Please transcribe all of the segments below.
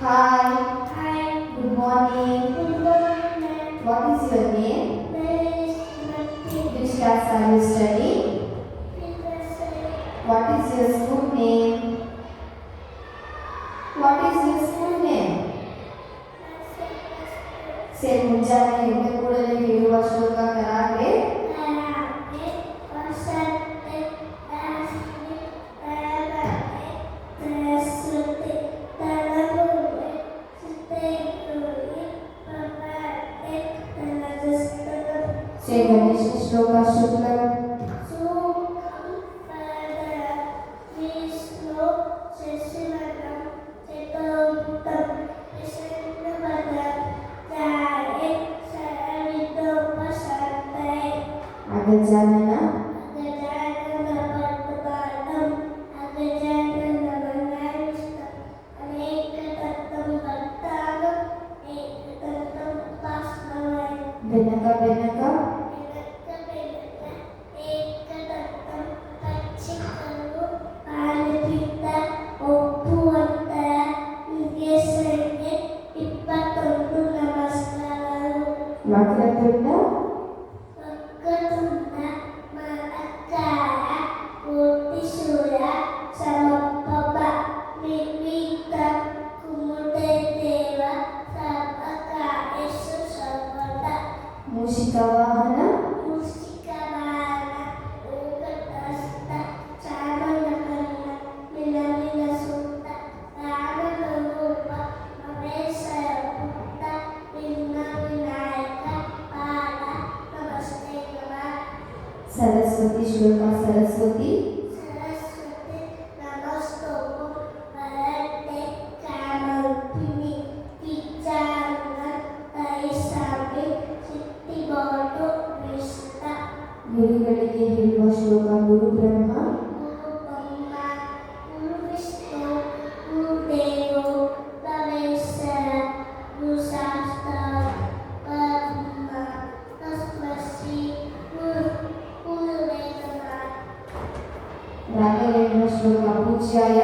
Hi, Hi. good morning. Good morning. What is your name? My name is Timothy. Which class are you studying? What is your school name? What is your school name? से ಮುಂಜಾನೆ ಎದ್ದ ಕೂಡಲೇ ಹೇಳುವ ಶ್ಲೋಕ ಕರಾಗ್ರೆ से गणेश श्लोक शुक्ल गजानन बेनक बेनक वक्रतुंड मूषिकावाहन सरस्वती श्लोक सरस्वती ಗುರುಗಳಿಗೆ ಹೇಳುವ ಶ್ಲೋಕ ಗುರು ಬ್ರಹ್ಮ ರಾಘವೇಂದ್ರ ಶ್ಲೋಕ ಪೂಜ್ಯಾಯ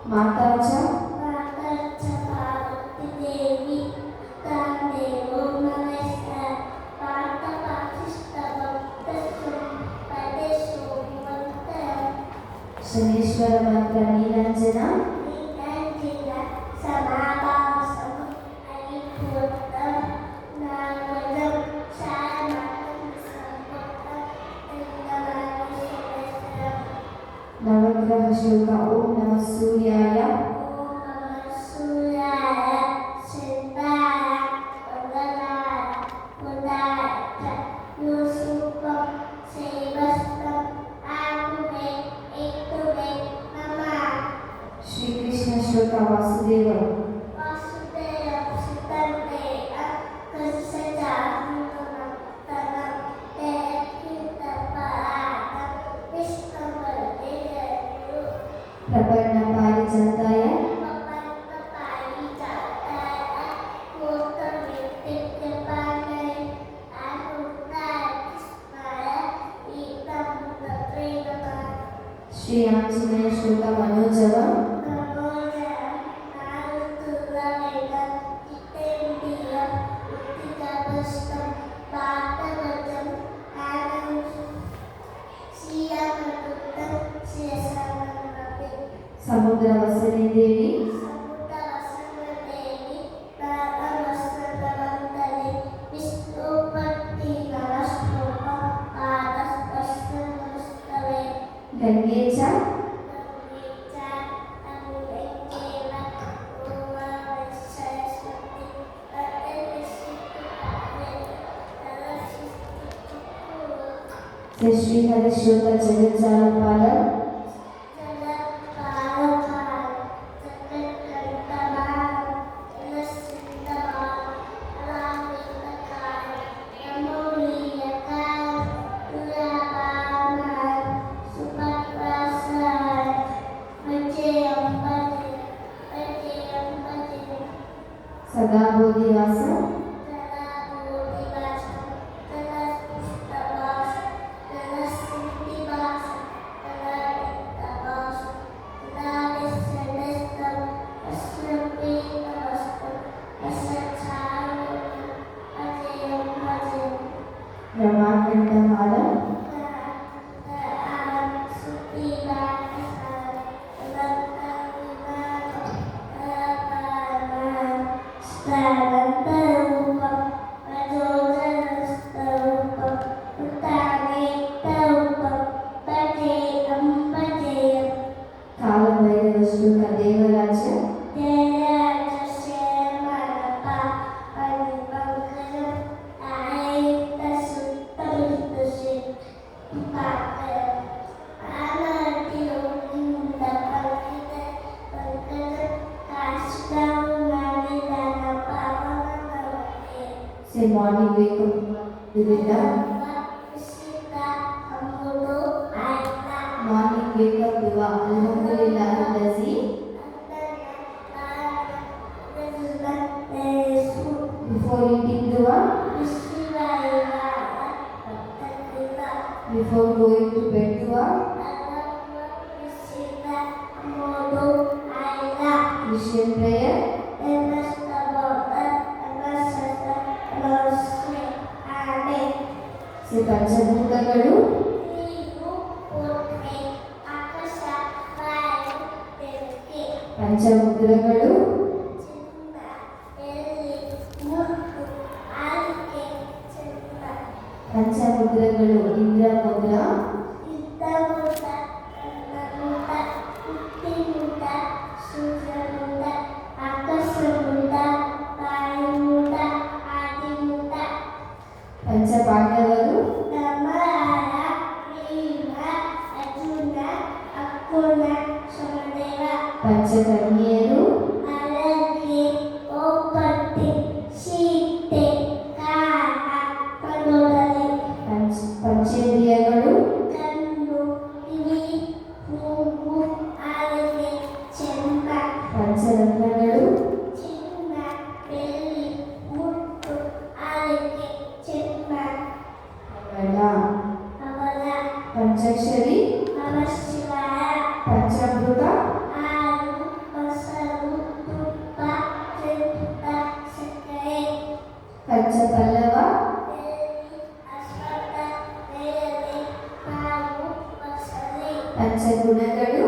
माताच शनेश्वर मंत्र नीलांजन नवग्रह श्लोक ओम नमः सूर्याय श्री कृष्ण श्लोक वासुदेव प्रपन्न पारिजाताय श्री आंजनेय श्लोक मनोजव समुद्र वसने देवी गंगे च श्री हरिश्वत जगज्जालपाल सदा बोधिवास ಮಾರ್ನಿಂಗ್ ವೇಕ್ ಇದರಿಂದ ಮಾರ್ನಿಂಗ್ ವೇಕ್ ಅಪ್ ದುವಾ ಅಲ್ಹಮ್ದುಲಿಲ್ಲಾಹ್ ಅಲ್ಲಜಿ ಬಿಫೋರ್ ಈಟಿಂಗ್ ದುವಾ ಬಿಫೋರ್ ಗೋಯಿಂಗ್ ಟು ಬೆಡ್ ದುವಾ ಕ್ರಿಶ್ಚಿಯನ್ ಪ್ರೇಯರ್ ಪಂಚಭೂತಗಳು ಪಂಚಮುದ್ರಗಳು ಪಂಚಮುದ್ರಗಳು ಇಂದ್ರ ಮುದ್ರ ಪಂಚಪಾಂಡವರು ಪಂಚಕನ್ಯೆಯರು ಪಂಚೇಂದ್ರಿಯಗಳು ಪಂಚರತ್ನಗಳು ಪಂಚಾಕ್ಷರಿ ಪಂಚಾಮೃತ ಪಂಚಪಲ್ಲವ ಪಂಚಗುಣಗಳು